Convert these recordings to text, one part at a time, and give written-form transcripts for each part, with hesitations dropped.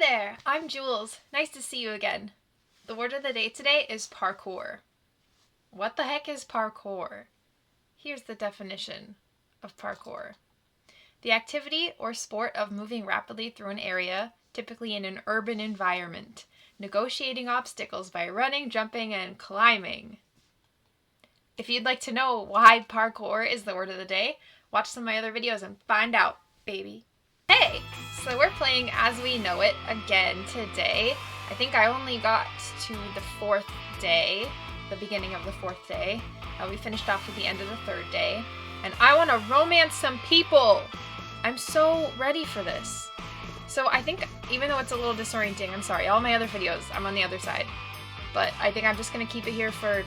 there, I'm Jules. Nice to see you again. The word of the day today is parkour. What the heck is parkour? Here's the definition of parkour. The activity or sport of moving rapidly through an area, typically in an urban environment, negotiating obstacles by running, jumping, and climbing. If you'd like to know why parkour is the word of the day, watch some of my other videos and find out, baby. Hey! So we're playing As We Know It again today. I think I only got to the fourth day, the beginning of the fourth day. We finished off at the end of the third day. And I want to romance some people! I'm so ready for this. So I think, even though it's a little disorienting, I'm sorry, all my other videos, I'm on the other side. But I think I'm just going to keep it here for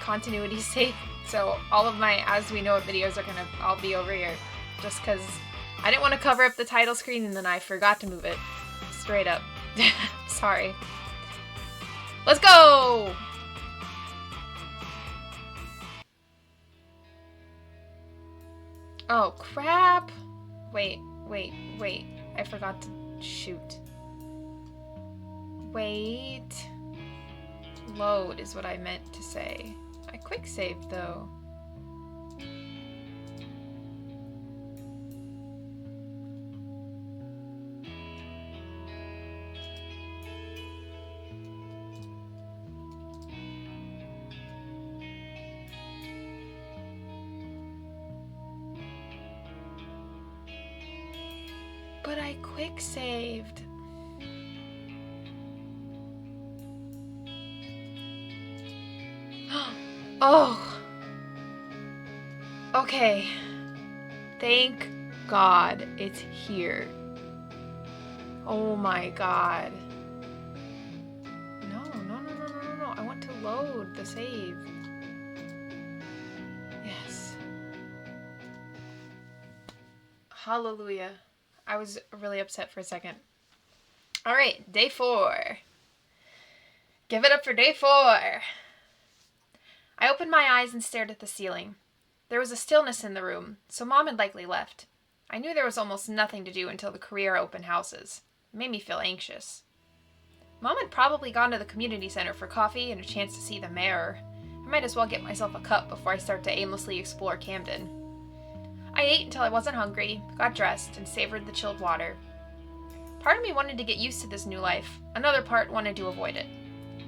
continuity's sake. So all of my As We Know It videos are going to all be over here. Just because I didn't want to cover up the title screen and then I forgot to move it. Straight up. Sorry. Let's go! Oh, crap. Wait. I forgot to shoot. Wait. Load is what I meant to say. I quick saved though. But I quick saved. Oh. Okay. Thank God it's here. Oh my God. No. I want to load the save. Yes. Hallelujah. I was really upset for a second. All right, day 4. Give it up for day 4. I opened my eyes and stared at the ceiling. There was a stillness in the room, so Mom had likely left. I knew there was almost nothing to do until the career open houses. It made me feel anxious. Mom had probably gone to the community center for coffee and a chance to see the mayor. I might as well get myself a cup before I start to aimlessly explore Camden. I ate until I wasn't hungry, got dressed, and savored the chilled water. Part of me wanted to get used to this new life. Another part wanted to avoid it.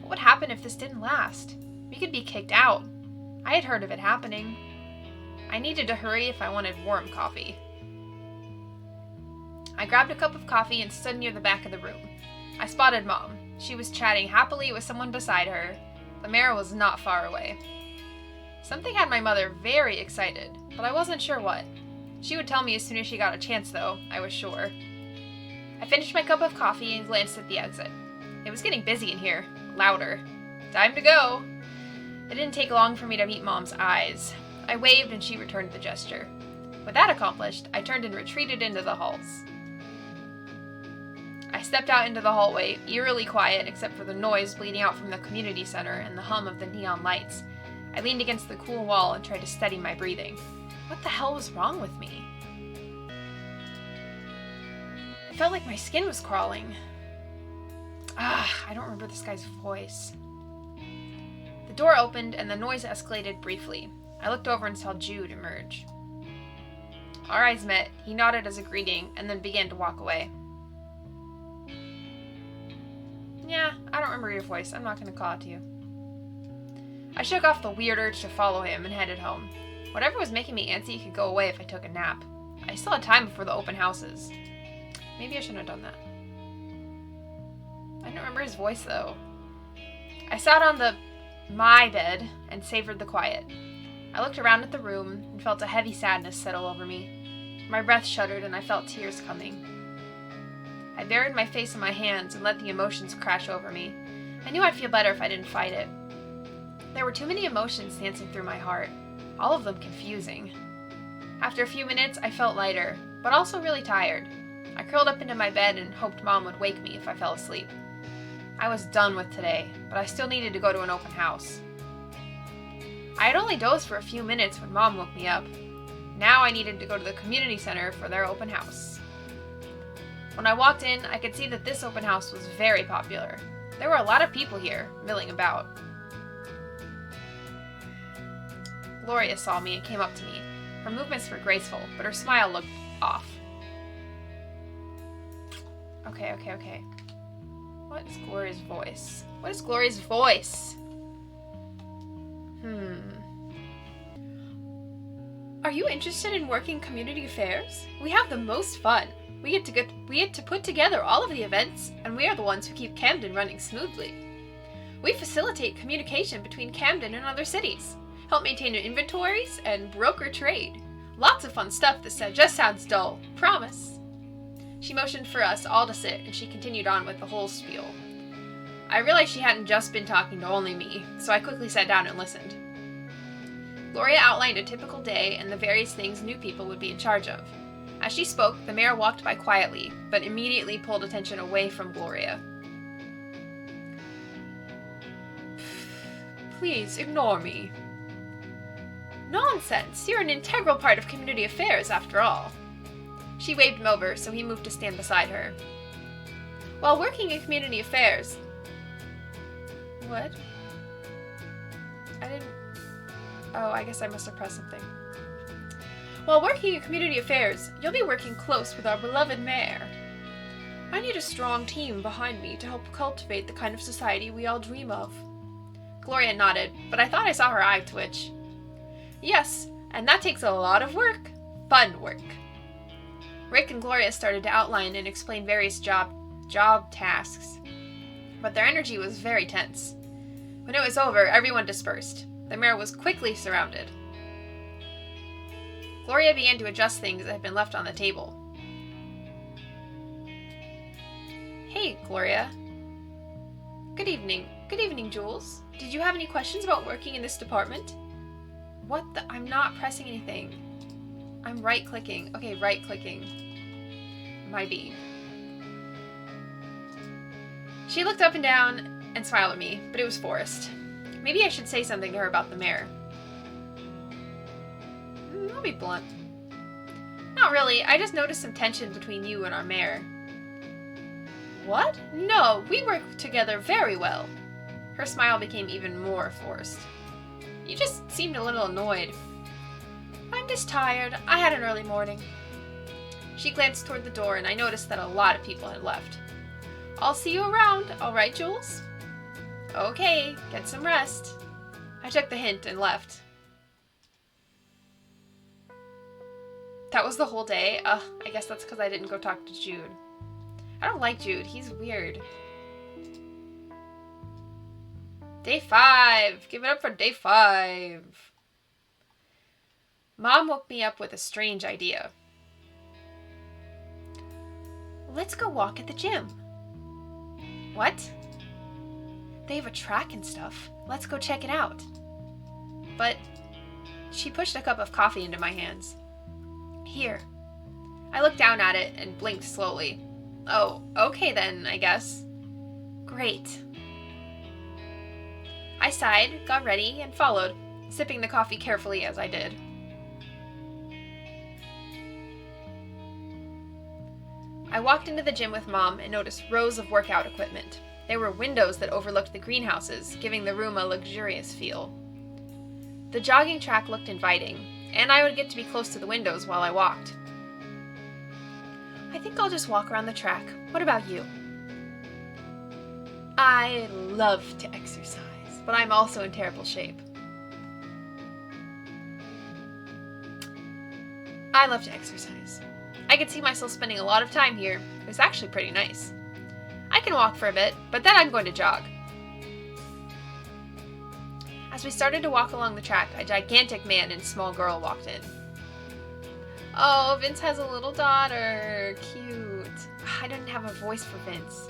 What would happen if this didn't last? We could be kicked out. I had heard of it happening. I needed to hurry if I wanted warm coffee. I grabbed a cup of coffee and stood near the back of the room. I spotted Mom. She was chatting happily with someone beside her. The mayor was not far away. Something had my mother very excited, but I wasn't sure what. She would tell me as soon as she got a chance, though, I was sure. I finished my cup of coffee and glanced at the exit. It was getting busy in here. Louder. Time to go! It didn't take long for me to meet Mom's eyes. I waved and she returned the gesture. With that accomplished, I turned and retreated into the halls. I stepped out into the hallway, eerily quiet except for the noise bleeding out from the community center and the hum of the neon lights. I leaned against the cool wall and tried to steady my breathing. What the hell was wrong with me? I felt like my skin was crawling. I don't remember this guy's voice. The door opened and the noise escalated briefly. I looked over and saw Jude emerge. Our eyes met. He nodded as a greeting and then began to walk away. Yeah, I don't remember your voice. I'm not going to call it to you. I shook off the weird urge to follow him and headed home. Whatever was making me antsy could go away if I took a nap. I still had time before the open houses. Maybe I shouldn't have done that. I don't remember his voice though. I sat on my bed and savored the quiet. I looked around at the room and felt a heavy sadness settle over me. My breath shuddered and I felt tears coming. I buried my face in my hands and let the emotions crash over me. I knew I'd feel better if I didn't fight it. There were too many emotions dancing through my heart, all of them confusing. After a few minutes, I felt lighter, but also really tired. I curled up into my bed and hoped Mom would wake me if I fell asleep. I was done with today, but I still needed to go to an open house. I had only dozed for a few minutes when Mom woke me up. Now I needed to go to the community center for their open house. When I walked in, I could see that this open house was very popular. There were a lot of people here, milling about. Gloria saw me and came up to me. Her movements were graceful, but her smile looked off. Okay. What is Gloria's voice? What is Gloria's voice? Are you interested in working community affairs? We have the most fun. We get to put together all of the events, and we are the ones who keep Camden running smoothly. We facilitate communication between Camden and other cities, help maintain inventories, and broker trade. Lots of fun stuff that just sounds dull. Promise. She motioned for us all to sit, and she continued on with the whole spiel. I realized she hadn't just been talking to only me, so I quickly sat down and listened. Gloria outlined a typical day and the various things new people would be in charge of. As she spoke, the mayor walked by quietly, but immediately pulled attention away from Gloria. Please, ignore me. Nonsense! You're an integral part of community affairs, after all. She waved him over, so he moved to stand beside her. While working in community affairs... What? Oh, I guess I must have pressed something. While working in community affairs, you'll be working close with our beloved mayor. I need a strong team behind me to help cultivate the kind of society we all dream of. Gloria nodded, but I thought I saw her eye twitch. Yes, and that takes a lot of work. Fun work. Rick and Gloria started to outline and explain various job tasks, but their energy was very tense. When it was over, everyone dispersed. The mayor was quickly surrounded. Gloria began to adjust things that had been left on the table. Hey, Gloria. Good evening. Good evening, Jules. Did you have any questions about working in this department? What the? I'm not pressing anything. I'm right-clicking. Okay, right-clicking. My bean. She looked up and down and smiled at me, but it was forced. Maybe I should say something to her about the mayor. I'll be blunt. Not really, I just noticed some tension between you and our mayor. What? No, we work together very well. Her smile became even more forced. You just seemed a little annoyed. I'm just tired. I had an early morning. She glanced toward the door and I noticed that a lot of people had left. I'll see you around, all right, Jules? Okay, get some rest. I took the hint and left. That was the whole day? I guess that's because I didn't go talk to Jude. I don't like Jude. He's weird. Day 5. Give it up for day 5. Mom woke me up with a strange idea. Let's go walk at the gym. What? They have a track and stuff. Let's go check it out. But she pushed a cup of coffee into my hands. Here. I looked down at it and blinked slowly. Oh, okay then, I guess. Great. I sighed, got ready, and followed, sipping the coffee carefully as I did. I walked into the gym with Mom and noticed rows of workout equipment. There were windows that overlooked the greenhouses, giving the room a luxurious feel. The jogging track looked inviting, and I would get to be close to the windows while I walked. I think I'll just walk around the track. What about you? I love to exercise, but I'm also in terrible shape. I love to exercise. I could see myself spending a lot of time here. It was actually pretty nice. I can walk for a bit, but then I'm going to jog. As we started to walk along the track, a gigantic man and small girl walked in. Oh, Vince has a little daughter. Cute. I didn't have a voice for Vince.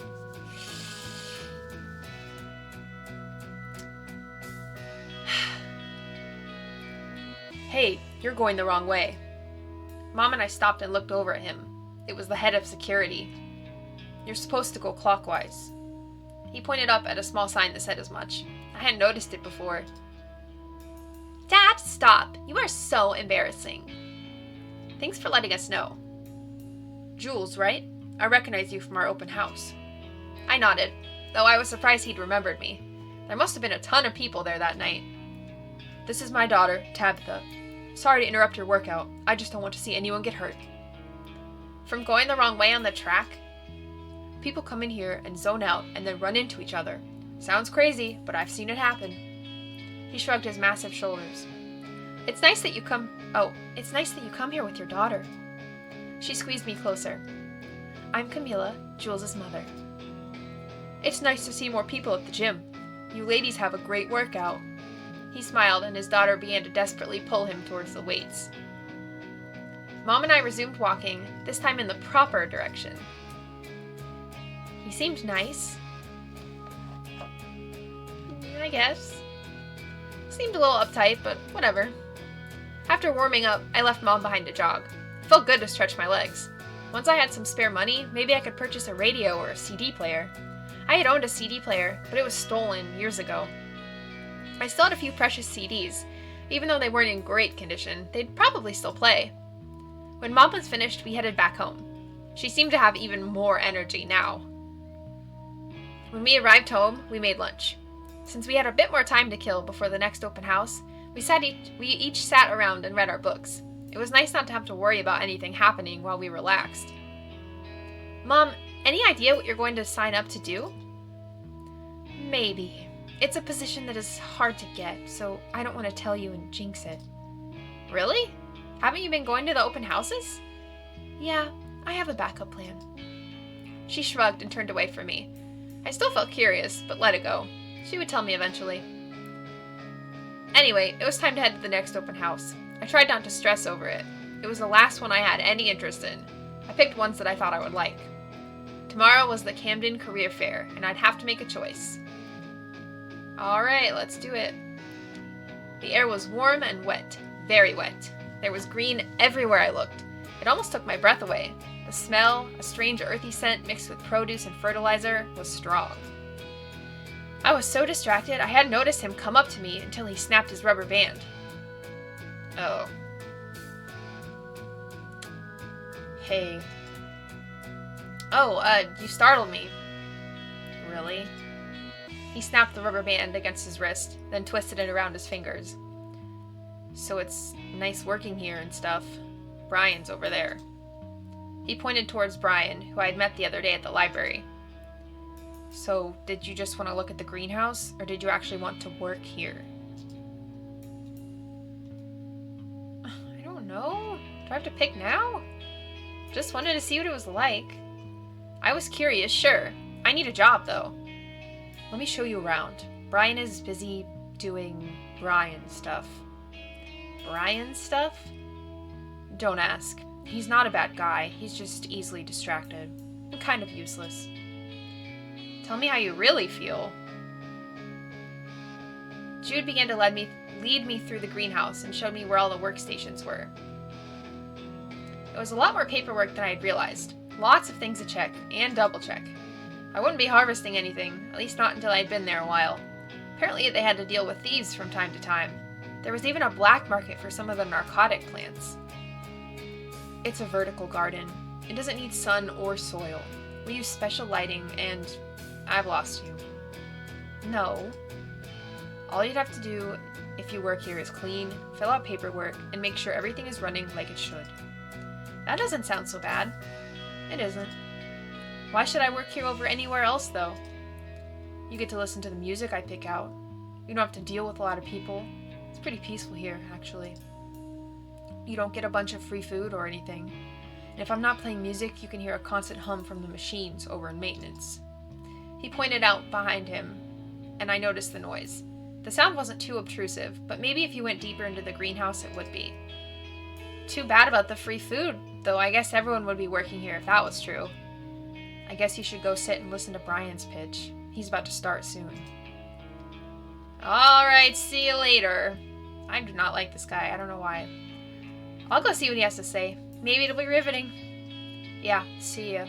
Hey, you're going the wrong way. Mom and I stopped and looked over at him. It was the head of security. You're supposed to go clockwise. He pointed up at a small sign that said as much. I hadn't noticed it before. Dad, stop! You are so embarrassing. Thanks for letting us know. Jules, right? I recognize you from our open house." I nodded, though I was surprised he'd remembered me. There must have been a ton of people there that night. "This is my daughter, Tabitha. Sorry to interrupt your workout. I just don't want to see anyone get hurt." From going the wrong way on the track? People come in here and zone out and then run into each other. Sounds crazy, but I've seen it happen. He shrugged his massive shoulders. It's nice that you come here with your daughter." She squeezed me closer. "I'm Camila, Jules' mother." "It's nice to see more people at the gym. You ladies have a great workout." He smiled, and his daughter began to desperately pull him towards the weights. Mom and I resumed walking, this time in the proper direction. He seemed nice. I guess. Seemed a little uptight, but whatever. After warming up, I left Mom behind to jog. It felt good to stretch my legs. Once I had some spare money, maybe I could purchase a radio or a CD player. I had owned a CD player, but it was stolen years ago. I still had a few precious CDs. Even though they weren't in great condition, they'd probably still play. When Mom was finished, we headed back home. She seemed to have even more energy now. When we arrived home, we made lunch. Since we had a bit more time to kill before the next open house, we each sat around and read our books. It was nice not to have to worry about anything happening while we relaxed. "Mom, any idea what you're going to sign up to do?" "Maybe. It's a position that is hard to get, so I don't want to tell you and jinx it." "Really? Haven't you been going to the open houses?" "Yeah, I have a backup plan." She shrugged and turned away from me. I still felt curious, but let it go. She would tell me eventually. Anyway, it was time to head to the next open house. I tried not to stress over it. It was the last one I had any interest in. I picked ones that I thought I would like. Tomorrow was the Camden Career Fair, and I'd have to make a choice. Alright, let's do it. The air was warm and wet, very wet. There was green everywhere I looked. It almost took my breath away. The smell, a strange earthy scent mixed with produce and fertilizer, was strong. I was so distracted I hadn't noticed him come up to me until he snapped his rubber band. Oh. Hey. Oh, you startled me. Really? He snapped the rubber band against his wrist, then twisted it around his fingers. "So it's nice working here and stuff. Brian's over there." He pointed towards Brian, who I had met the other day at the library. "So, did you just want to look at the greenhouse, or did you actually want to work here?" "I don't know. Do I have to pick now?" "Just wanted to see what it was like." I was curious, sure. I need a job, though. "Let me show you around. Brian is busy doing Brian stuff." Brian stuff? Don't ask. He's not a bad guy. He's just easily distracted. And kind of useless. "Tell me how you really feel." Jude began to lead me through the greenhouse and showed me where all the workstations were. It was a lot more paperwork than I had realized. Lots of things to check and double check. I wouldn't be harvesting anything, at least not until I'd been there a while. Apparently they had to deal with thieves from time to time. There was even a black market for some of the narcotic plants. It's a vertical garden. It doesn't need sun or soil. We use special lighting and I've lost you. No. All you'd have to do if you work here is clean, fill out paperwork, and make sure everything is running like it should. That doesn't sound so bad. It isn't. Why should I work here over anywhere else, though? You get to listen to the music I pick out. You don't have to deal with a lot of people. It's pretty peaceful here, actually. You don't get a bunch of free food or anything. And if I'm not playing music, you can hear a constant hum from the machines over in maintenance. He pointed out behind him, and I noticed the noise. The sound wasn't too obtrusive, but maybe if you went deeper into the greenhouse, it would be. Too bad about the free food, though I guess everyone would be working here if that was true. I guess you should go sit and listen to Brian's pitch. He's about to start soon. Alright, see you later. I do not like this guy, I don't know why. I'll go see what he has to say. Maybe it'll be riveting. Yeah, see ya.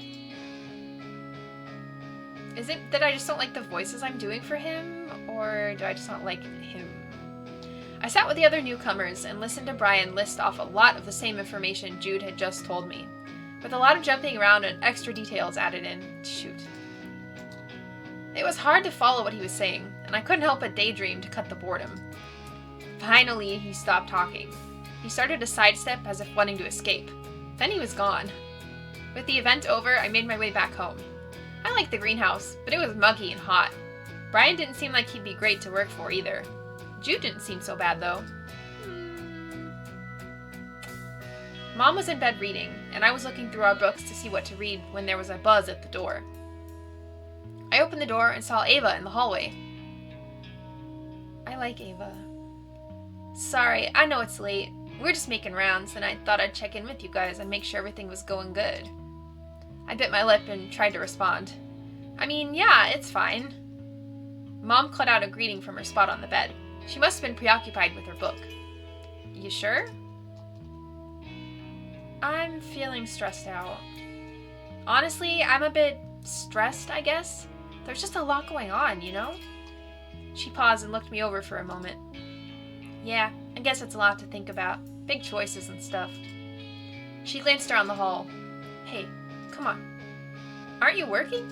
Is it that I just don't like the voices I'm doing for him, or do I just not like him? I sat with the other newcomers and listened to Brian list off a lot of the same information Jude had just told me. with a lot of jumping around and extra details added in. Shoot. It was hard to follow what he was saying, and I couldn't help but daydream to cut the boredom. Finally, he stopped talking. He started to sidestep as if wanting to escape. Then he was gone. With the event over, I made my way back home. I liked the greenhouse, but it was muggy and hot. Brian didn't seem like he'd be great to work for either. Jude didn't seem so bad, though. Mom was in bed reading, and I was looking through our books to see what to read when there was a buzz at the door. I opened the door and saw Eva in the hallway. I like Eva. Sorry, I know it's late. We're just making rounds, and I thought I'd check in with you guys and make sure everything was going good. I bit my lip and tried to respond. I mean, yeah, it's fine. Mom cut out a greeting from her spot on the bed. She must have been preoccupied with her book. You sure? I'm feeling stressed out. Honestly, I'm a bit stressed, I guess. There's just a lot going on, you know? She paused and looked me over for a moment. Yeah, I guess it's a lot to think about. Big choices and stuff. She glanced around the hall. Hey, come on. Aren't you working?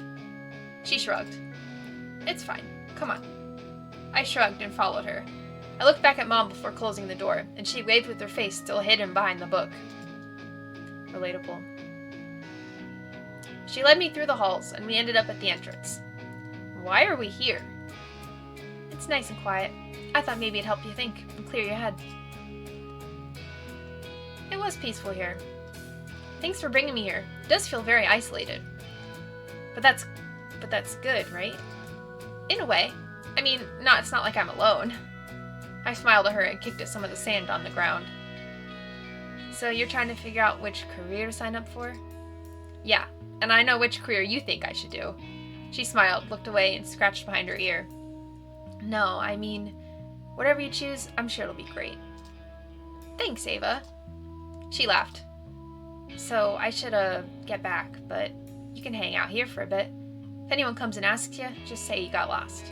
She shrugged. It's fine. Come on. I shrugged and followed her. I looked back at Mom before closing the door, and she waved with her face still hidden behind the book. Relatable. She led me through the halls, and we ended up at the entrance. Why are we here? It's nice and quiet. I thought maybe it'd help you think and clear your head. It was peaceful here. Thanks for bringing me here. It does feel very isolated. But that's good, right? In a way. I mean, it's not like I'm alone. I smiled at her and kicked at some of the sand on the ground. So you're trying to figure out which career to sign up for? Yeah, and I know which career you think I should do. She smiled, looked away, and scratched behind her ear. No, I mean, whatever you choose, I'm sure it'll be great. Thanks, Eva. She laughed. So I should get back, but you can hang out here for a bit. If anyone comes and asks you, just say you got lost.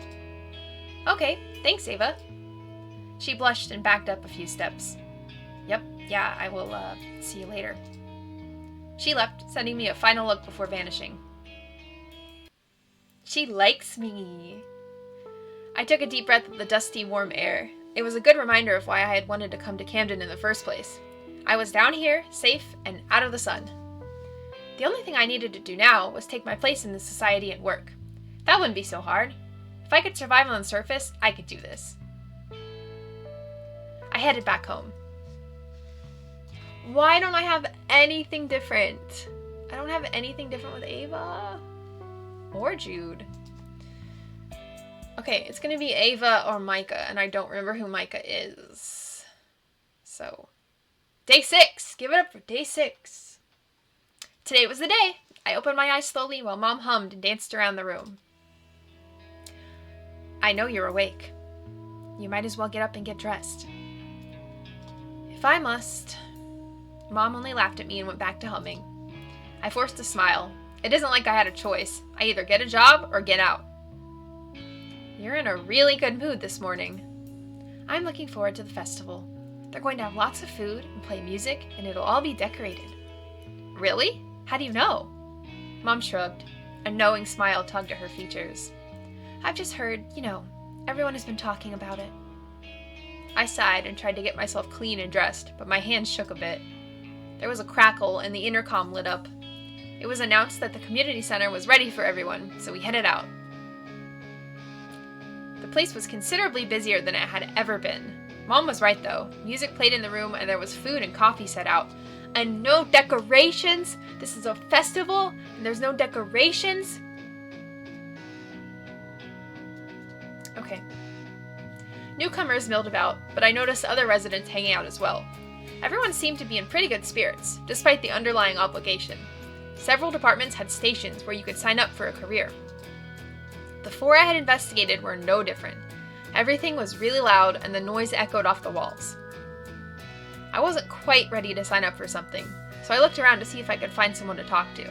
Okay, thanks, Eva. She blushed and backed up a few steps. Yep, yeah, I will, see you later. She left, sending me a final look before vanishing. She likes me. I took a deep breath of the dusty, warm air. It was a good reminder of why I had wanted to come to Camden in the first place. I was down here, safe, and out of the sun. The only thing I needed to do now was take my place in the society and work. That wouldn't be so hard. If I could survive on the surface, I could do this. I headed back home. Why don't I have anything different? I don't have anything different with Ava or Jude. Okay, it's gonna be Ava or Micah, and I don't remember who Micah is. So, day 6. Give it up for day 6. Today was the day. I opened my eyes slowly while Mom hummed and danced around the room. I know you're awake. You might as well get up and get dressed. If I must. Mom only laughed at me and went back to humming. I forced a smile. It isn't like I had a choice. I either get a job or get out. You're in a really good mood this morning. I'm looking forward to the festival. They're going to have lots of food and play music, and it'll all be decorated. Really? How do you know? Mom shrugged. A knowing smile tugged at her features. I've just heard, everyone has been talking about it. I sighed and tried to get myself clean and dressed, but my hands shook a bit. There was a crackle and the intercom lit up. It was announced that the community center was ready for everyone, so we headed out. The place was considerably busier than it had ever been. Mom was right though. Music played in the room and there was food and coffee set out. And no decorations! This is a festival and there's no decorations! Okay. Newcomers milled about, but I noticed other residents hanging out as well. Everyone seemed to be in pretty good spirits, despite the underlying obligation. Several departments had stations where you could sign up for a career. The 4 I had investigated were no different. Everything was really loud and the noise echoed off the walls. I wasn't quite ready to sign up for something, so I looked around to see if I could find someone to talk to.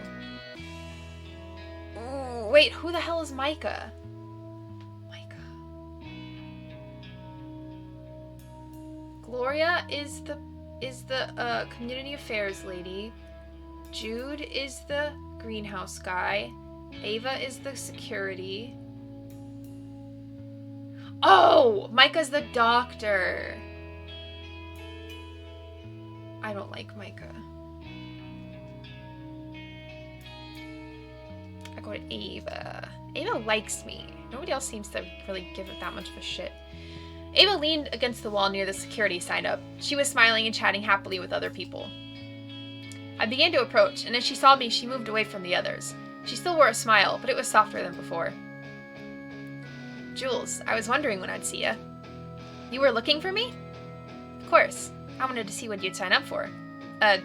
Ooh, wait, who the hell is Micah? Gloria is the community affairs lady. Jude is the greenhouse guy. Eva is the security. Oh! Micah's the doctor. I don't like Micah. I go to Eva. Eva likes me. Nobody else seems to really give it that much of a shit. Eva leaned against the wall near the security sign up. She was smiling and chatting happily with other people. I began to approach, and as she saw me, she moved away from the others. She still wore a smile, but it was softer than before. Jules, I was wondering when I'd see ya. You were looking for me? Of course. I wanted to see what you'd sign up for.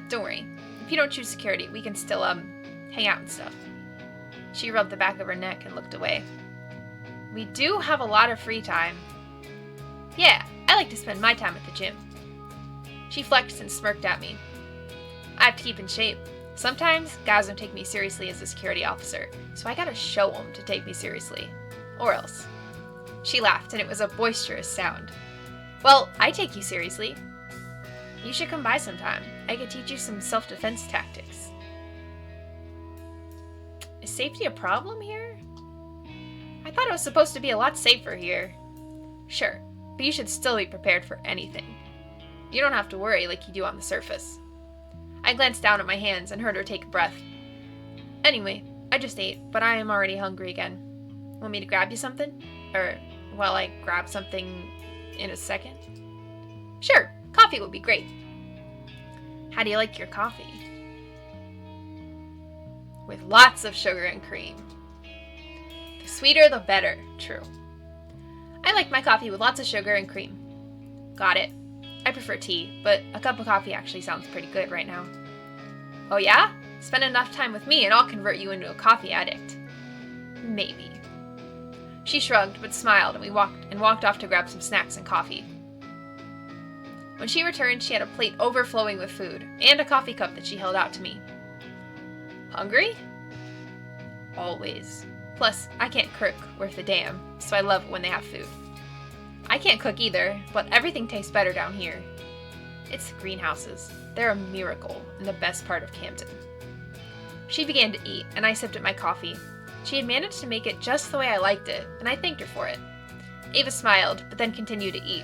Don't worry. If you don't choose security, we can still, hang out and stuff. She rubbed the back of her neck and looked away. We do have a lot of free time. Yeah, I like to spend my time at the gym. She flexed and smirked at me. I have to keep in shape. Sometimes guys don't take me seriously as a security officer, so I gotta show them to take me seriously. Or else. She laughed, and it was a boisterous sound. Well, I take you seriously. You should come by sometime. I could teach you some self-defense tactics. Is safety a problem here? I thought it was supposed to be a lot safer here. Sure, but you should still be prepared for anything. You don't have to worry like you do on the surface. I glanced down at my hands and heard her take a breath. Anyway, I just ate, but I am already hungry again. Want me to grab you something? Or, well, I grab something in a second? Sure, coffee would be great. How do you like your coffee? With lots of sugar and cream. The sweeter, the better, true. I like my coffee with lots of sugar and cream. Got it. I prefer tea, but a cup of coffee actually sounds pretty good right now. Oh yeah? Spend enough time with me and I'll convert you into a coffee addict. Maybe. She shrugged but smiled and we walked off to grab some snacks and coffee. When she returned, she had a plate overflowing with food and a coffee cup that she held out to me. Hungry? Always. Plus, I can't cook worth a damn, so I love it when they have food. I can't cook either, but everything tastes better down here. It's the greenhouses. They're a miracle and the best part of Camden. She began to eat, and I sipped at my coffee. She had managed to make it just the way I liked it, and I thanked her for it. Ava smiled, but then continued to eat.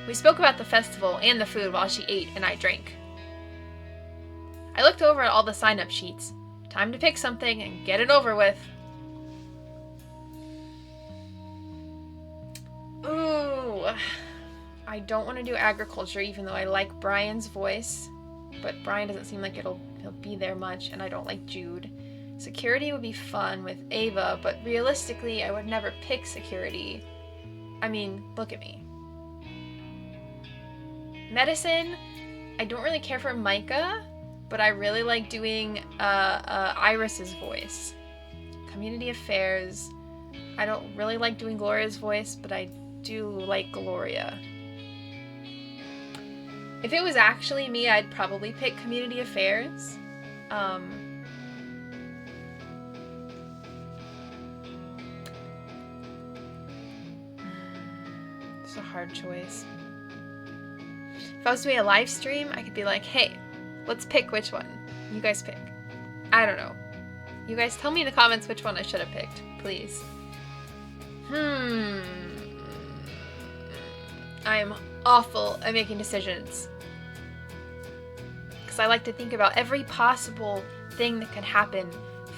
We spoke about the festival and the food while she ate and I drank. I looked over at all the sign-up sheets. Time to pick something and get it over with. Ooh, I don't want to do agriculture even though I like Brian's voice, but Brian doesn't seem like he'll be there much, and I don't like Jude. Security would be fun with Ava, but realistically I would never pick security. I mean, look at me. Medicine, I don't really care for Micah, but I really like doing Iris's voice. Community affairs, I don't really like doing Gloria's voice, but I do like Gloria. If it was actually me, I'd probably pick community affairs. It's a hard choice. If I was doing a live stream, I could be like, hey, let's pick which one. You guys pick. I don't know. You guys tell me in the comments which one I should have picked, please. I am awful at making decisions. Because I like to think about every possible thing that could happen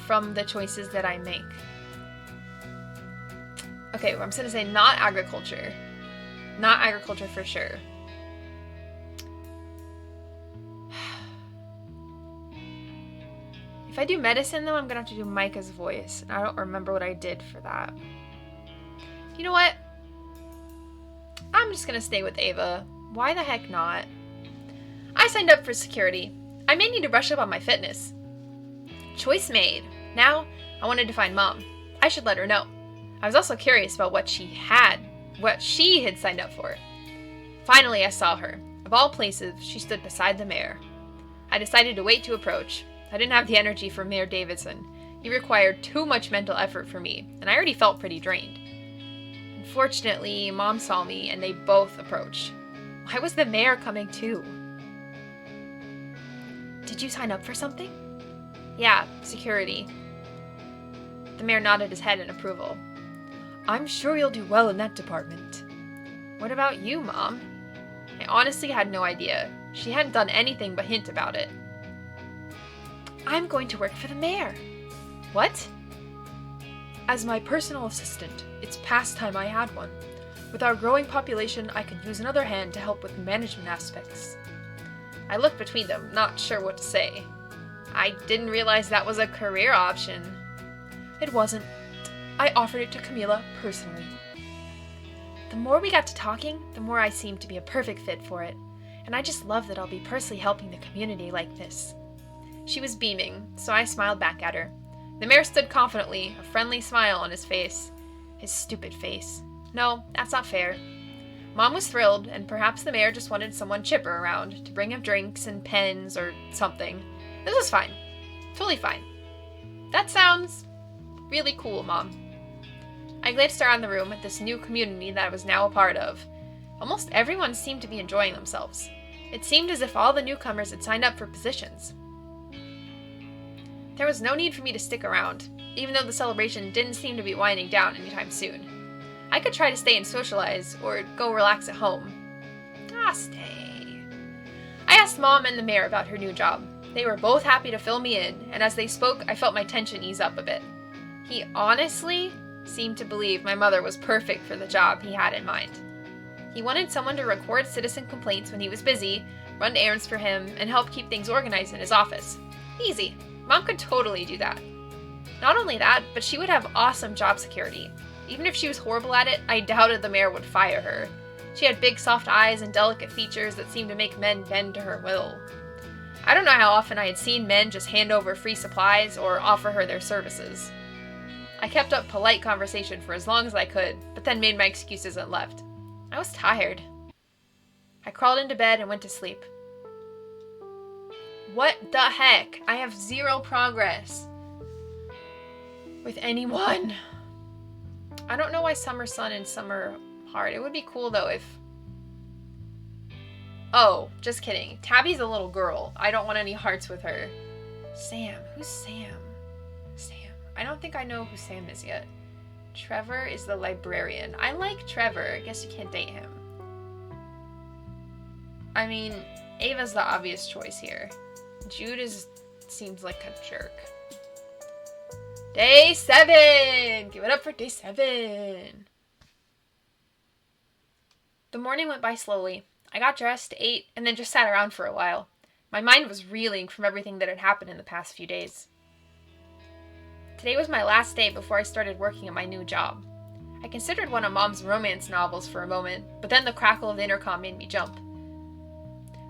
from the choices that I make. Okay, well, I'm just going to say not agriculture. Not agriculture for sure. If I do medicine, though, I'm going to have to do Micah's voice. And I don't remember what I did for that. You know what? I'm just going to stay with Ava. Why the heck not? I signed up for security. I may need to brush up on my fitness. Choice made. Now, I wanted to find Mom. I should let her know. I was also curious about what she had signed up for. Finally, I saw her. Of all places, she stood beside the mayor. I decided to wait to approach. I didn't have the energy for Mayor Davidson. He required too much mental effort for me, and I already felt pretty drained. Unfortunately, Mom saw me, and they both approached. Why was the mayor coming too? Did you sign up for something? Yeah, security. The mayor nodded his head in approval. I'm sure you'll do well in that department. What about you, Mom? I honestly had no idea. She hadn't done anything but hint about it. I'm going to work for the mayor. What? As my personal assistant. It's past time I had one. With our growing population, I could use another hand to help with management aspects. I looked between them, not sure what to say. I didn't realize that was a career option. It wasn't. I offered it to Camila personally. The more we got to talking, the more I seemed to be a perfect fit for it, and I just love that I'll be personally helping the community like this. She was beaming, so I smiled back at her. The mayor stood confidently, a friendly smile on his face. His stupid face. No, that's not fair. Mom was thrilled, and perhaps the mayor just wanted someone chipper around to bring him drinks and pens or something. This was fine. Totally fine. That sounds really cool, Mom. I glanced around the room at this new community that I was now a part of. Almost everyone seemed to be enjoying themselves. It seemed as if all the newcomers had signed up for positions. There was no need for me to stick around, even though the celebration didn't seem to be winding down anytime soon. I could try to stay and socialize, or go relax at home. Stay. I asked Mom and the mayor about her new job. They were both happy to fill me in, and as they spoke, I felt my tension ease up a bit. He honestly seemed to believe my mother was perfect for the job he had in mind. He wanted someone to record citizen complaints when he was busy, run errands for him, and help keep things organized in his office. Easy. Mom could totally do that. Not only that, but she would have awesome job security. Even if she was horrible at it, I doubted the mayor would fire her. She had big soft eyes and delicate features that seemed to make men bend to her will. I don't know how often I had seen men just hand over free supplies or offer her their services. I kept up polite conversation for as long as I could, but then made my excuses and left. I was tired. I crawled into bed and went to sleep. What the heck? I have zero progress with anyone. I don't know why some are sun and some are heart. It would be cool though if... Oh, just kidding. Tabby's a little girl. I don't want any hearts with her. Sam. Who's Sam? Sam. I don't think I know who Sam is yet. Trevor is the librarian. I like Trevor. I guess you can't date him. I mean, Ava's the obvious choice here. Jude seems like a jerk. Day 7! Give it up for day 7! The morning went by slowly. I got dressed, ate, and then just sat around for a while. My mind was reeling from everything that had happened in the past few days. Today was my last day before I started working at my new job. I considered one of Mom's romance novels for a moment, but then the crackle of the intercom made me jump.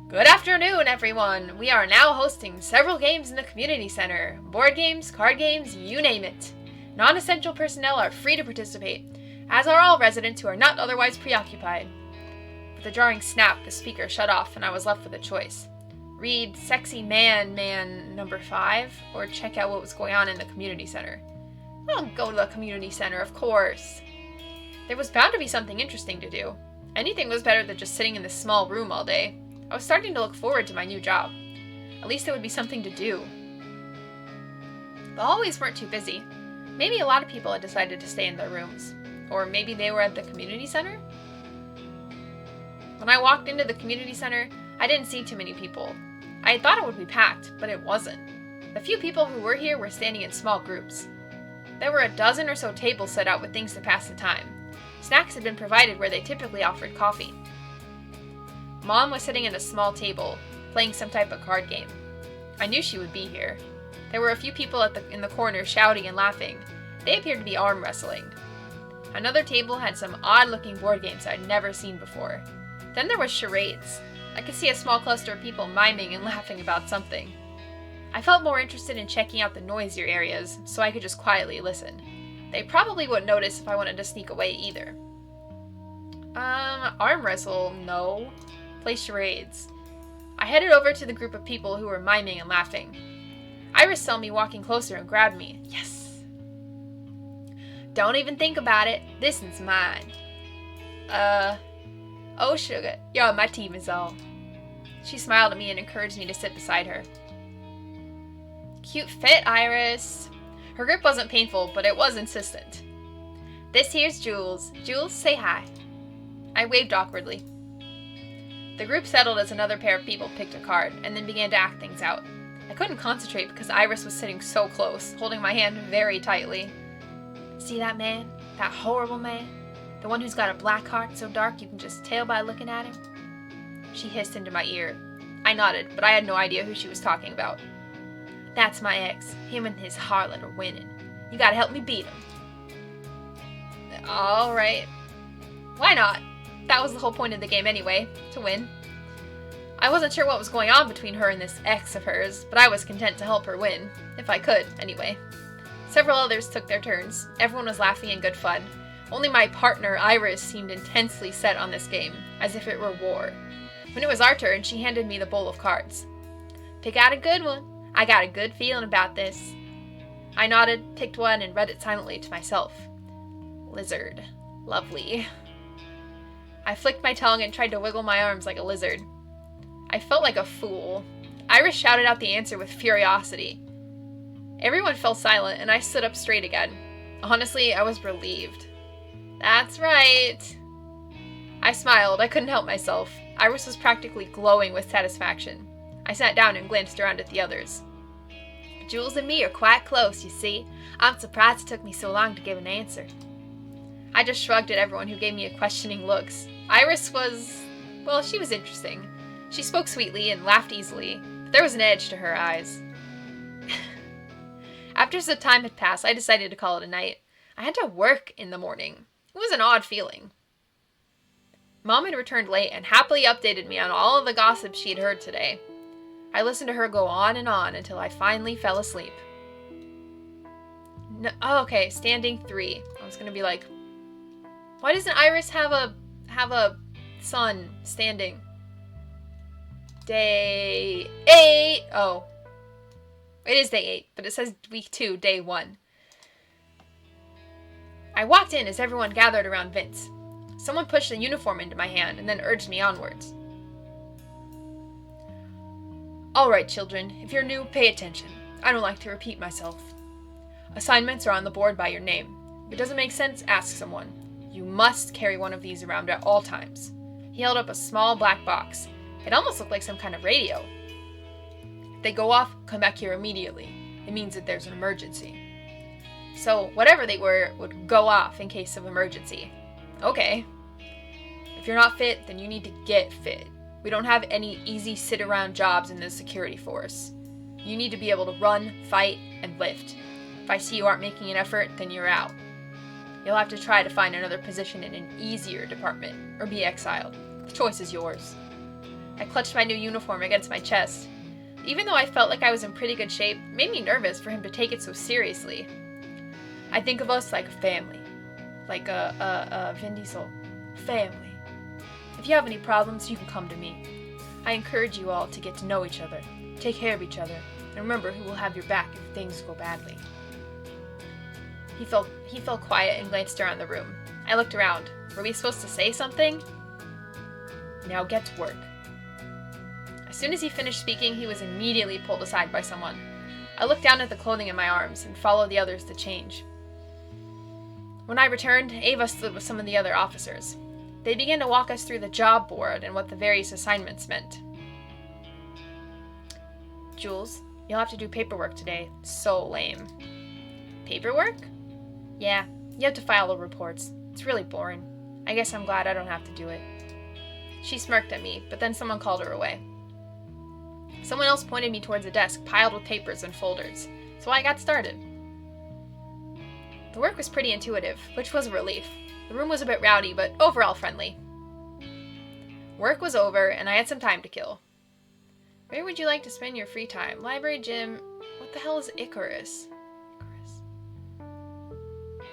Good afternoon, everyone! We are now hosting several games in the community center. Board games, card games, you name it. Non-essential personnel are free to participate, as are all residents who are not otherwise preoccupied. With a jarring snap, the speaker shut off and I was left with a choice. Read Sexy Man number 5, or check out what was going on in the community center. I'll go to the community center, of course. There was bound to be something interesting to do. Anything was better than just sitting in this small room all day. I was starting to look forward to my new job. At least there would be something to do. The hallways weren't too busy. Maybe a lot of people had decided to stay in their rooms. Or maybe they were at the community center? When I walked into the community center, I didn't see too many people. I had thought it would be packed, but it wasn't. The few people who were here were standing in small groups. There were a dozen or so tables set out with things to pass the time. Snacks had been provided where they typically offered coffee. Mom was sitting at a small table, playing some type of card game. I knew she would be here. There were a few people in the corner shouting and laughing. They appeared to be arm wrestling. Another table had some odd-looking board games I'd never seen before. Then there was charades. I could see a small cluster of people miming and laughing about something. I felt more interested in checking out the noisier areas, so I could just quietly listen. They probably wouldn't notice if I wanted to sneak away either. Arm wrestle? No. Play charades. I headed over to the group of people who were miming and laughing. Iris saw me walking closer and grabbed me. Yes! Don't even think about it. This one's mine. Oh sugar, you're on my team is all. She smiled at me and encouraged me to sit beside her. Cute fit, Iris. Her grip wasn't painful, but it was insistent. This here's Jules. Jules, say hi. I waved awkwardly. The group settled as another pair of people picked a card, and then began to act things out. I couldn't concentrate because Iris was sitting so close, holding my hand very tightly. See that man? That horrible man? The one who's got a black heart so dark you can just tell by looking at him? She hissed into my ear. I nodded, but I had no idea who she was talking about. That's my ex. Him and his harlot are winning. You gotta help me beat him. Alright. Why not? That was the whole point of the game anyway, to win. I wasn't sure what was going on between her and this ex of hers, but I was content to help her win. If I could, anyway. Several others took their turns. Everyone was laughing in good fun. Only my partner, Iris, seemed intensely set on this game, as if it were war. When it was our turn, she handed me the bowl of cards. Pick out a good one. I got a good feeling about this. I nodded, picked one, and read it silently to myself. Lizard. Lovely. I flicked my tongue and tried to wiggle my arms like a lizard. I felt like a fool. Iris shouted out the answer with furiosity. Everyone fell silent, and I stood up straight again. Honestly, I was relieved. That's right. I smiled. I couldn't help myself. Iris was practically glowing with satisfaction. I sat down and glanced around at the others. Jules and me are quite close, you see. I'm surprised it took me so long to give an answer. I just shrugged at everyone who gave me questioning looks. Iris was... well, she was interesting. She spoke sweetly and laughed easily, but there was an edge to her eyes. After some time had passed, I decided to call it a night. I had to work in the morning. It was an odd feeling. Mom had returned late and happily updated me on all of the gossip she had heard today. I listened to her go on and on until I finally fell asleep. No, oh, okay, standing 3. I was gonna be like, why doesn't Iris have a son standing? Day 8. Oh, it is day 8, but it says week 2, day 1. I walked in as everyone gathered around Vince. Someone pushed a uniform into my hand and then urged me onwards. All right, children, if you're new, pay attention. I don't like to repeat myself. Assignments are on the board by your name. If it doesn't make sense, ask someone. You must carry one of these around at all times. He held up a small black box. It almost looked like some kind of radio. If they go off, come back here immediately. It means that there's an emergency. So whatever they were would go off in case of emergency. Okay. If you're not fit, then you need to get fit. We don't have any easy sit-around jobs in the security force. You need to be able to run, fight, and lift. If I see you aren't making an effort, then you're out. You'll have to try to find another position in an easier department, or be exiled. The choice is yours. I clutched my new uniform against my chest. Even though I felt like I was in pretty good shape, it made me nervous for him to take it so seriously. I think of us like a family. Like a Vin Diesel. Family. If you have any problems, you can come to me. I encourage you all to get to know each other, take care of each other, and remember who will have your back if things go badly. He fell quiet and glanced around the room. I looked around. Were we supposed to say something? Now get to work. As soon as he finished speaking, he was immediately pulled aside by someone. I looked down at the clothing in my arms and followed the others to change. When I returned, Eva stood with some of the other officers. They began to walk us through the job board and what the various assignments meant. Jules, you'll have to do paperwork today. So lame. Paperwork? Yeah, you have to file the reports. It's really boring. I guess I'm glad I don't have to do it. She smirked at me, but then someone called her away. Someone else pointed me towards a desk piled with papers and folders, so I got started. The work was pretty intuitive, which was a relief. The room was a bit rowdy, but overall friendly. Work was over, and I had some time to kill. Where would you like to spend your free time? Library, gym? What the hell is Icarus? Icarus.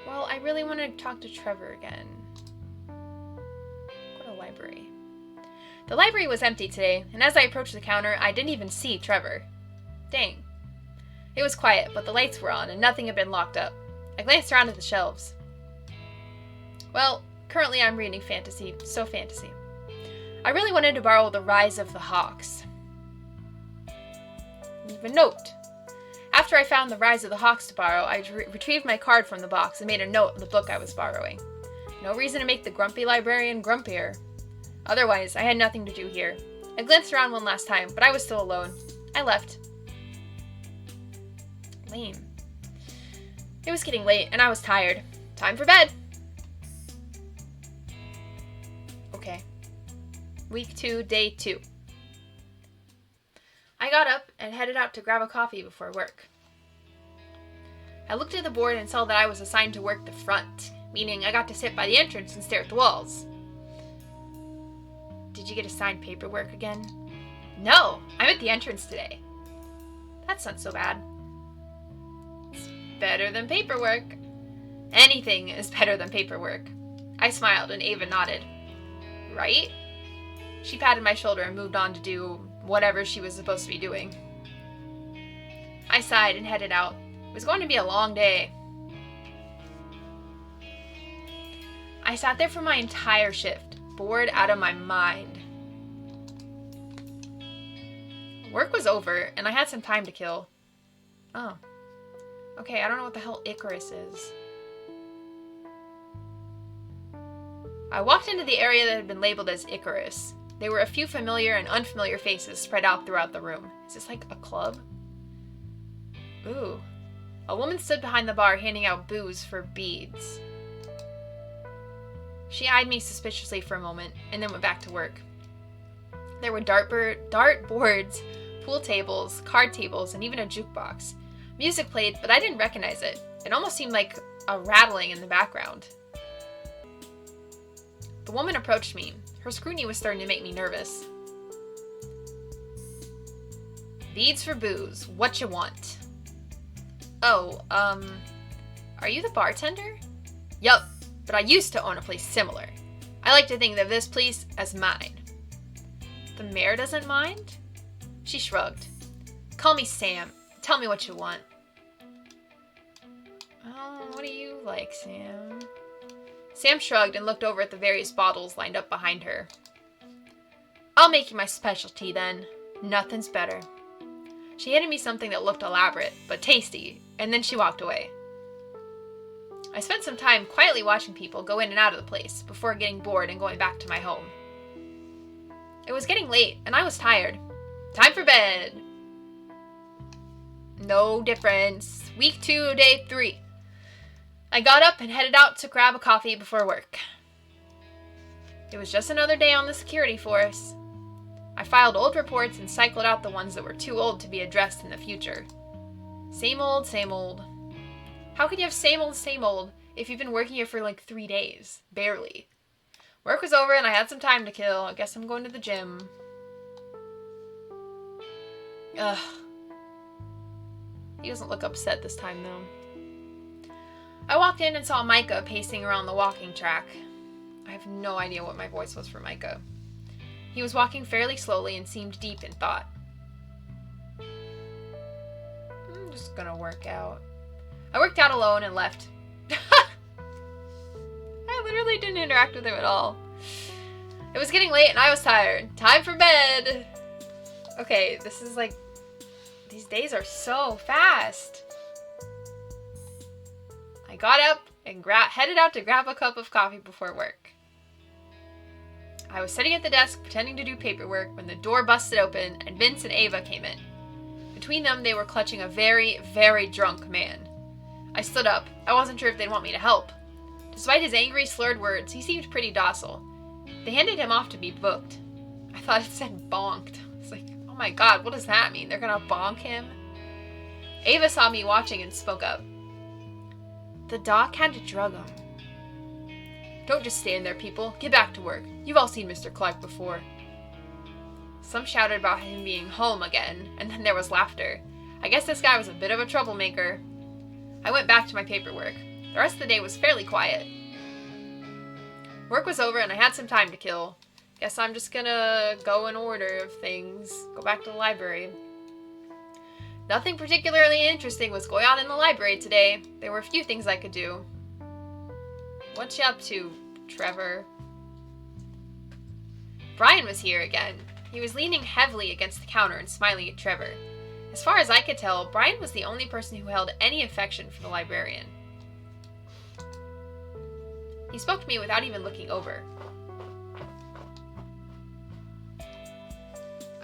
Well, I really want to talk to Trevor again. Go to library. The library was empty today, and as I approached the counter, I didn't even see Trevor. Dang. It was quiet, but the lights were on, and nothing had been locked up. I glanced around at the shelves. Well, currently I'm reading fantasy, so fantasy. I really wanted to borrow The Rise of the Hawks. Leave a note. After I found The Rise of the Hawks to borrow, I retrieved my card from the box and made a note in the book I was borrowing. No reason to make the grumpy librarian grumpier. Otherwise, I had nothing to do here. I glanced around one last time, but I was still alone. I left. Lame. It was getting late, and I was tired. Time for bed. Okay. Week 2, day 2. I got up and headed out to grab a coffee before work. I looked at the board and saw that I was assigned to work the front, meaning I got to sit by the entrance and stare at the walls. Did you get assigned paperwork again? No, I'm at the entrance today. That's not so bad. It's better than paperwork. Anything is better than paperwork. I smiled and Eva nodded. Right? She patted my shoulder and moved on to do whatever she was supposed to be doing. I sighed and headed out. It was going to be a long day. I sat there for my entire shift, bored out of my mind. Work was over, and I had some time to kill. Oh. Okay, I don't know what the hell Icarus is. I walked into the area that had been labeled as Icarus. There were a few familiar and unfamiliar faces spread out throughout the room. Is this like a club? Ooh. A woman stood behind the bar handing out booze for beads. She eyed me suspiciously for a moment and then went back to work. There were dart boards, pool tables, card tables, and even a jukebox. Music played, but I didn't recognize it. It almost seemed like a rattling in the background. The woman approached me. Her scrutiny was starting to make me nervous. Beads for booze. What you want? Oh, are you the bartender? Yup, but I used to own a place similar. I like to think of this place as mine. The mayor doesn't mind? She shrugged. Call me Sam. Tell me what you want. Oh, what do you like, Sam? Sam shrugged and looked over at the various bottles lined up behind her. I'll make you my specialty then. Nothing's better. She handed me something that looked elaborate, but tasty, and then she walked away. I spent some time quietly watching people go in and out of the place before getting bored and going back to my home. It was getting late, and I was tired. Time for bed. No difference. Week 2, day 3. I got up and headed out to grab a coffee before work. It was just another day on the security force. I filed old reports and cycled out the ones that were too old to be addressed in the future. Same old, same old. How could you have same old if you've been working here for like 3 days? Barely. Work was over and I had some time to kill. I guess I'm going to the gym. Ugh. He doesn't look upset this time though. I walked in and saw Micah pacing around the walking track. I have no idea what my voice was for Micah. He was walking fairly slowly and seemed deep in thought. I'm just gonna work out. I worked out alone and left. I literally didn't interact with him at all. It was getting late and I was tired. Time for bed! Okay, this is like... These days are so fast. I got up and headed out to grab a cup of coffee before work. I was sitting at the desk pretending to do paperwork when the door busted open and Vince and Eva came in. Between them, they were clutching a very, very drunk man. I stood up. I wasn't sure if they'd want me to help. Despite his angry, slurred words, he seemed pretty docile. They handed him off to be booked. I thought it said bonked. I was like, oh my god, what does that mean? They're gonna bonk him? Eva saw me watching and spoke up. The doc had to drug him. Don't just stand there, people. Get back to work. You've all seen Mr. Clark before. Some shouted about him being home again, and then there was laughter. I guess this guy was a bit of a troublemaker. I went back to my paperwork. The rest of the day was fairly quiet. Work was over and I had some time to kill. Guess I'm just gonna go in order of things. Go back to the library. Nothing particularly interesting was going on in the library today. There were a few things I could do. What you up to, Trevor? Brian was here again. He was leaning heavily against the counter and smiling at Trevor. As far as I could tell, Brian was the only person who held any affection for the librarian. He spoke to me without even looking over.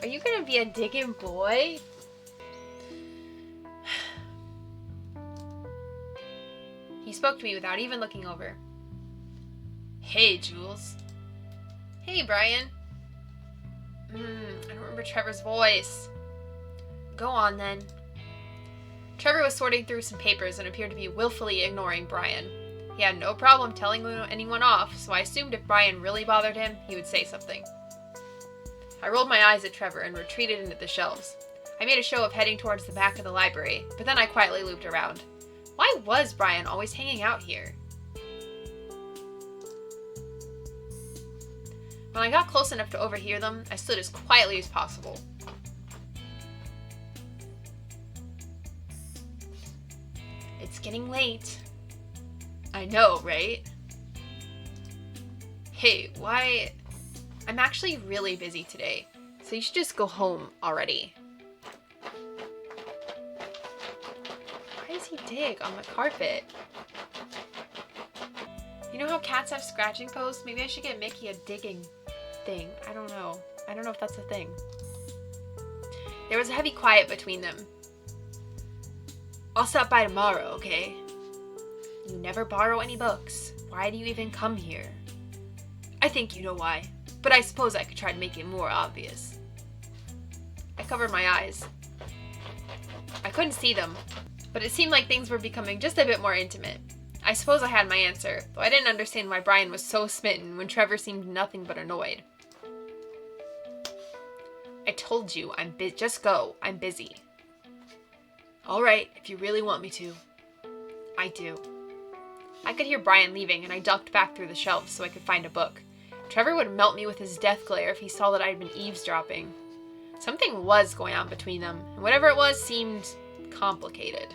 Are you gonna be a digging boy? He spoke to me without even looking over. Hey, Jules. Hey, Brian. I don't remember Trevor's voice. Go on, then. Trevor was sorting through some papers and appeared to be willfully ignoring Brian. He had no problem telling anyone off, so I assumed if Brian really bothered him, he would say something. I rolled my eyes at Trevor and retreated into the shelves. I made a show of heading towards the back of the library, but then I quietly looped around. Why was Brian always hanging out here? When I got close enough to overhear them, I stood as quietly as possible. It's getting late. I know, right? Hey, why? I'm actually really busy today, so you should just go home already. Why does he dig on the carpet? You know how cats have scratching posts? Maybe I should get Mickey a digging thing. I don't know. I don't know if that's a thing. There was a heavy quiet between them. I'll stop by tomorrow, okay? You never borrow any books. Why do you even come here? I think you know why, but I suppose I could try to make it more obvious. I covered my eyes. I couldn't see them, but it seemed like things were becoming just a bit more intimate. I suppose I had my answer, though I didn't understand why Brian was so smitten when Trevor seemed nothing but annoyed. I told you, just go. I'm busy. All right, if you really want me to. I do. I could hear Brian leaving, and I ducked back through the shelves so I could find a book. Trevor would melt me with his death glare if he saw that I had been eavesdropping. Something was going on between them, and whatever it was seemed complicated.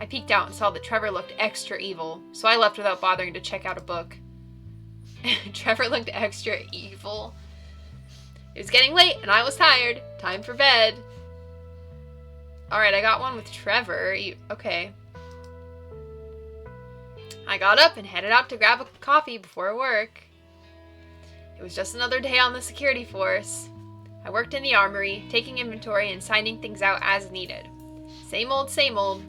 I peeked out and saw that Trevor looked extra evil, so I left without bothering to check out a book. Trevor looked extra evil? It was getting late, and I was tired. Time for bed. Alright, I got one with Trevor. Okay. I got up and headed out to grab a coffee before work. It was just another day on the security force. I worked in the armory, taking inventory and signing things out as needed. Same old, same old.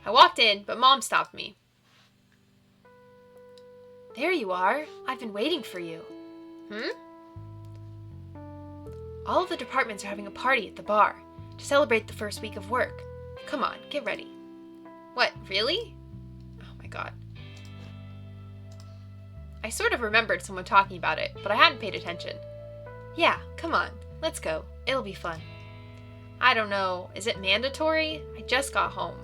I walked in, but Mom stopped me. There you are. I've been waiting for you. All of the departments are having a party at the bar to celebrate the first week of work. Come on, get ready. What, really? Oh my god. I sort of remembered someone talking about it, but I hadn't paid attention. Yeah, come on, let's go. It'll be fun. I don't know, is it mandatory? I just got home.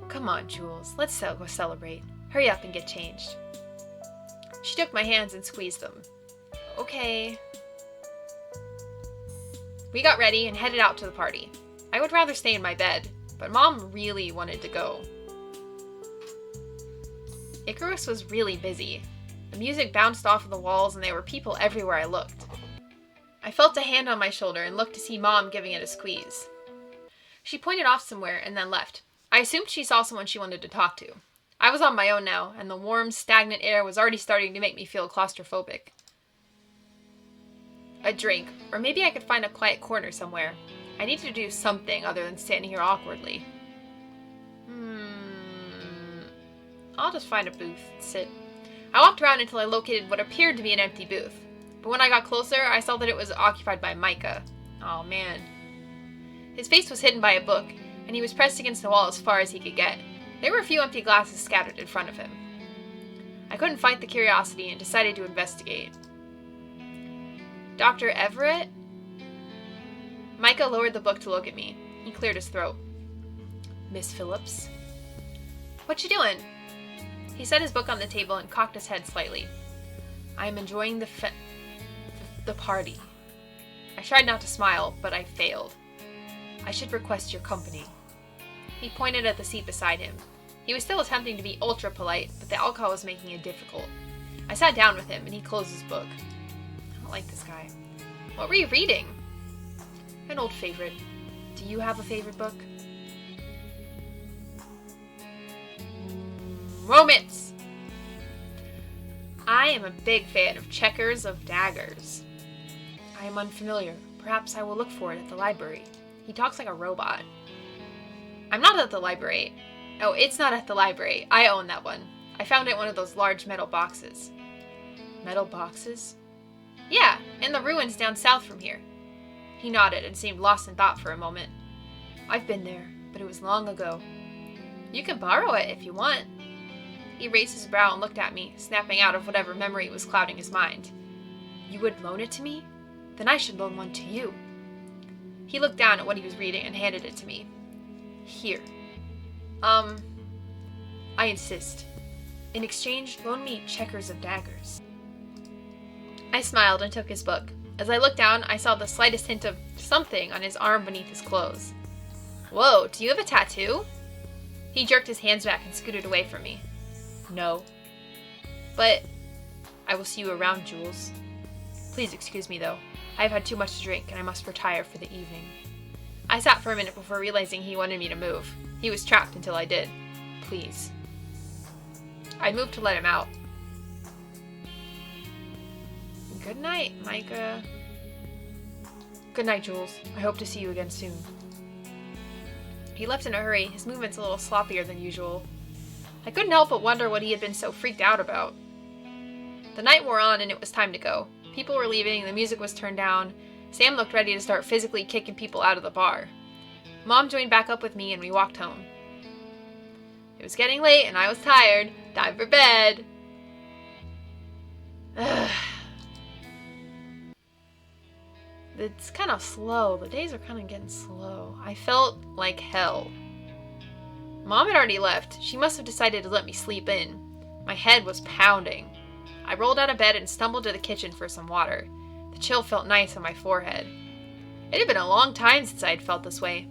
Come on, Jules, let's go celebrate. Hurry up and get changed. She took my hands and squeezed them. Okay. We got ready and headed out to the party. I would rather stay in my bed, but Mom really wanted to go. Icarus was really busy. The music bounced off of the walls and there were people everywhere I looked. I felt a hand on my shoulder and looked to see Mom giving it a squeeze. She pointed off somewhere and then left. I assumed she saw someone she wanted to talk to. I was on my own now, and the warm, stagnant air was already starting to make me feel claustrophobic. A drink, or maybe I could find a quiet corner somewhere. I need to do something other than standing here awkwardly. I'll just find a booth and sit. I walked around until I located what appeared to be an empty booth. But when I got closer, I saw that it was occupied by Micah. Oh man. His face was hidden by a book, and he was pressed against the wall as far as he could get. There were a few empty glasses scattered in front of him. I couldn't fight the curiosity and decided to investigate. Dr. Everett? Micah lowered the book to look at me. He cleared his throat. Miss Phillips? What you doing? He set his book on the table and cocked his head slightly. I am enjoying the party. I tried not to smile, but I failed. I should request your company. He pointed at the seat beside him. He was still attempting to be ultra polite, but the alcohol was making it difficult. I sat down with him and he closed his book. I don't like this guy. What were you reading? An old favorite. Do you have a favorite book? Romance! I am a big fan of Checkers of Daggers. I am unfamiliar. Perhaps I will look for it at the library. He talks like a robot. I'm not at the library. Oh, it's not at the library. I own that one. I found it in one of those large metal boxes. Metal boxes? Yeah, in the ruins down south from here. He nodded and seemed lost in thought for a moment. I've been there, but it was long ago. You can borrow it if you want. He raised his brow and looked at me, snapping out of whatever memory was clouding his mind. You would loan it to me? Then I should loan one to you. He looked down at what he was reading and handed it to me. Here. I insist. In exchange, loan me Checkers of Daggers. I smiled and took his book. As I looked down, I saw the slightest hint of something on his arm beneath his clothes. Whoa, do you have a tattoo? He jerked his hands back and scooted away from me. No. But I will see you around, Jules. Please excuse me, though. I have had too much to drink, and I must retire for the evening. I sat for a minute before realizing he wanted me to move. He was trapped until I did. Please. I moved to let him out. Good night, Micah. Good night, Jules. I hope to see you again soon. He left in a hurry, his movements a little sloppier than usual. I couldn't help but wonder what he had been so freaked out about. The night wore on and it was time to go. People were leaving, the music was turned down. Sam looked ready to start physically kicking people out of the bar. Mom joined back up with me and we walked home. It was getting late and I was tired. Time for bed. It's kind of slow. The days are kind of getting slow. I felt like hell. Mom had already left. She must have decided to let me sleep in. My head was pounding. I rolled out of bed and stumbled to the kitchen for some water. The chill felt nice on my forehead. It had been a long time since I had felt this way.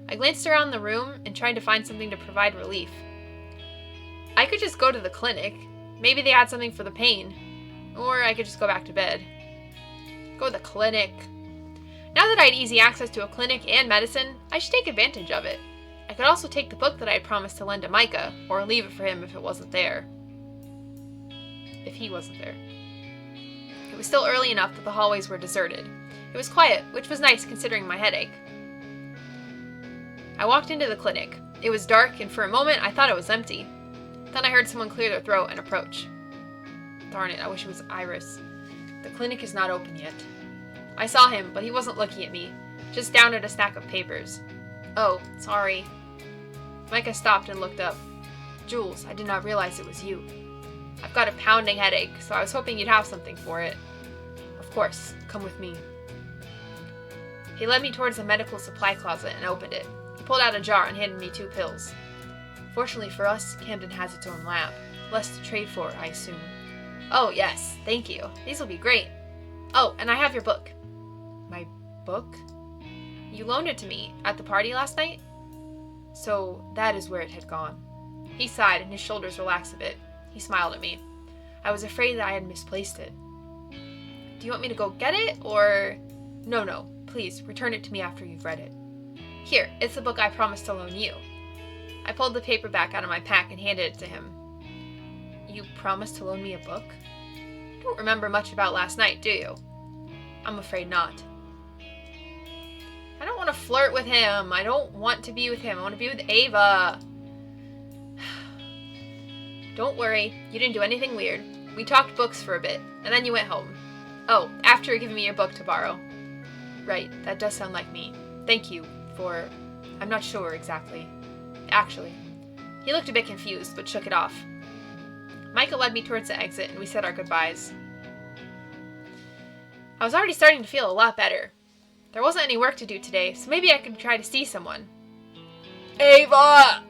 I glanced around the room and tried to find something to provide relief. I could just go to the clinic. Maybe they had something for the pain. Or I could just go back to bed. Go to the clinic. Now that I had easy access to a clinic and medicine, I should take advantage of it. I could also take the book that I had promised to lend to Micah, or leave it for him if it wasn't there. If he wasn't there. It was still early enough that the hallways were deserted. It was quiet, which was nice considering my headache. I walked into the clinic. It was dark, and for a moment I thought it was empty. Then I heard someone clear their throat and approach. Darn it, I wish it was Iris. The clinic is not open yet. I saw him, but he wasn't looking at me, just down at a stack of papers. Oh, sorry. Micah stopped and looked up. Jules, I did not realize it was you. I've got a pounding headache, so I was hoping you'd have something for it. Of course, come with me. He led me towards a medical supply closet and opened it. He pulled out a jar and handed me 2 pills. Fortunately for us, Camden has its own lab. Less to trade for, I assume. Oh, yes, thank you. These will be great. Oh, and I have your book. My book? You loaned it to me at the party last night? So that is where it had gone. He sighed and his shoulders relaxed a bit. He smiled at me. I was afraid that I had misplaced it. Do you want me to go get it, or... No, please, return it to me after you've read it. Here, it's the book I promised to loan you. I pulled the paperback out of my pack and handed it to him. You promised to loan me a book? You don't remember much about last night, do you? I'm afraid not. I don't want to flirt with him. I don't want to be with him. I want to be with Eva. Don't worry, you didn't do anything weird. We talked books for a bit, and then you went home. Oh, after giving me your book to borrow. Right, that does sound like me. Thank you for... I'm not sure exactly. Actually. He looked a bit confused, but shook it off. Micah led me towards the exit, and we said our goodbyes. I was already starting to feel a lot better. There wasn't any work to do today, so maybe I could try to see someone. Eva!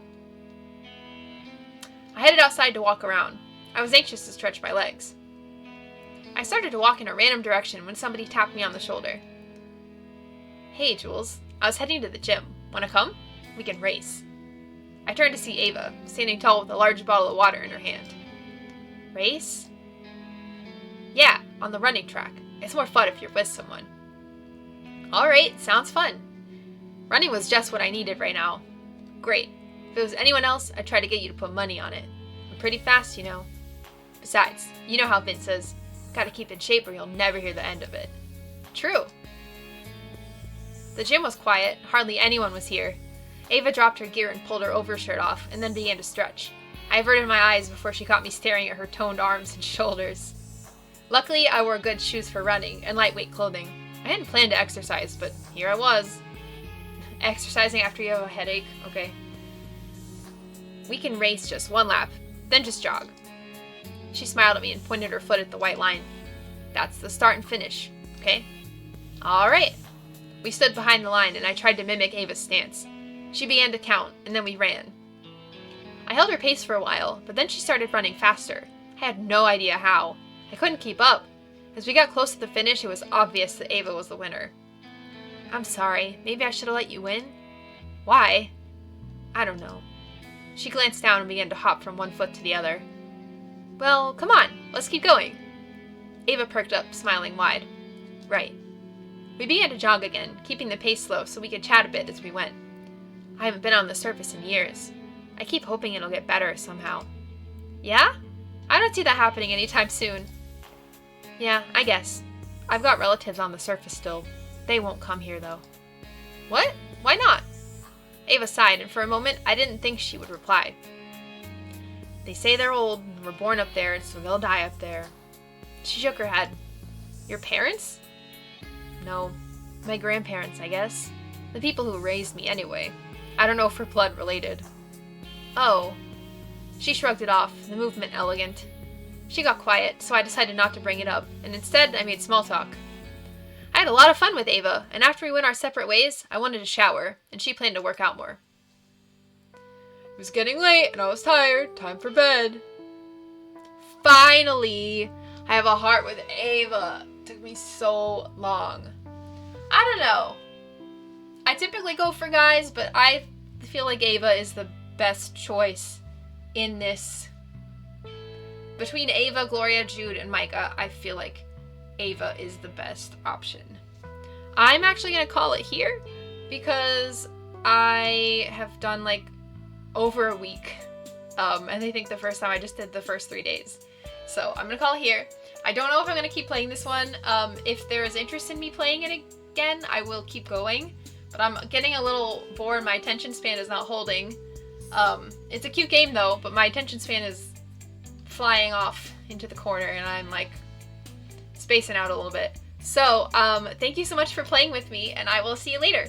I headed outside to walk around. I was anxious to stretch my legs. I started to walk in a random direction when somebody tapped me on the shoulder. Hey, Jules. I was heading to the gym. Wanna come? We can race. I turned to see Eva, standing tall with a large bottle of water in her hand. Race? Yeah, on the running track. It's more fun if you're with someone. Alright, sounds fun. Running was just what I needed right now. Great. If it was anyone else, I'd try to get you to put money on it. I'm pretty fast, you know. Besides, you know how Vince says, gotta keep in shape or you'll never hear the end of it. True. The gym was quiet, hardly anyone was here. Eva dropped her gear and pulled her overshirt off, and then began to stretch. I averted my eyes before she caught me staring at her toned arms and shoulders. Luckily, I wore good shoes for running, and lightweight clothing. I hadn't planned to exercise, but here I was. Exercising after you have a headache? Okay. We can race just one lap, then just jog. She smiled at me and pointed her foot at the white line. That's the start and finish, okay? Alright. We stood behind the line and I tried to mimic Ava's stance. She began to count, and then we ran. I held her pace for a while, but then she started running faster. I had no idea how. I couldn't keep up. As we got close to the finish, it was obvious that Eva was the winner. I'm sorry, maybe I should have let you win? Why? I don't know. She glanced down and began to hop from one foot to the other. Well, come on, let's keep going. Eva perked up, smiling wide. Right. We began to jog again, keeping the pace slow so we could chat a bit as we went. I haven't been on the surface in years. I keep hoping it'll get better somehow. Yeah? I don't see that happening anytime soon. Yeah, I guess. I've got relatives on the surface still. They won't come here, though. What? Why not? Eva sighed, and for a moment I didn't think she would reply. They say they're old and were born up there, so they'll die up there. She shook her head. Your parents? No. My grandparents, I guess. The people who raised me, anyway. I don't know if we're blood related. Oh. She shrugged it off, the movement elegant. She got quiet, so I decided not to bring it up, and instead I made small talk. I had a lot of fun with Eva, and after we went our separate ways, I wanted to shower, and she planned to work out more. It was getting late, and I was tired. Time for bed. Finally! I have a heart with Eva. It took me so long. I don't know. I typically go for guys, but I feel like Eva is the best choice in this. Between Eva, Gloria, Jude, and Micah, I feel like Eva is the best option. I'm actually going to call it here because I have done like over a week. And I think the first time I just did the first 3 days. So I'm going to call it here. I don't know if I'm going to keep playing this one. If there is interest in me playing it again, I will keep going. But I'm getting a little bored. My attention span is not holding. It's a cute game though, but my attention span is flying off into the corner and I'm like spacing out a little bit. So, thank you so much for playing with me and I will see you later.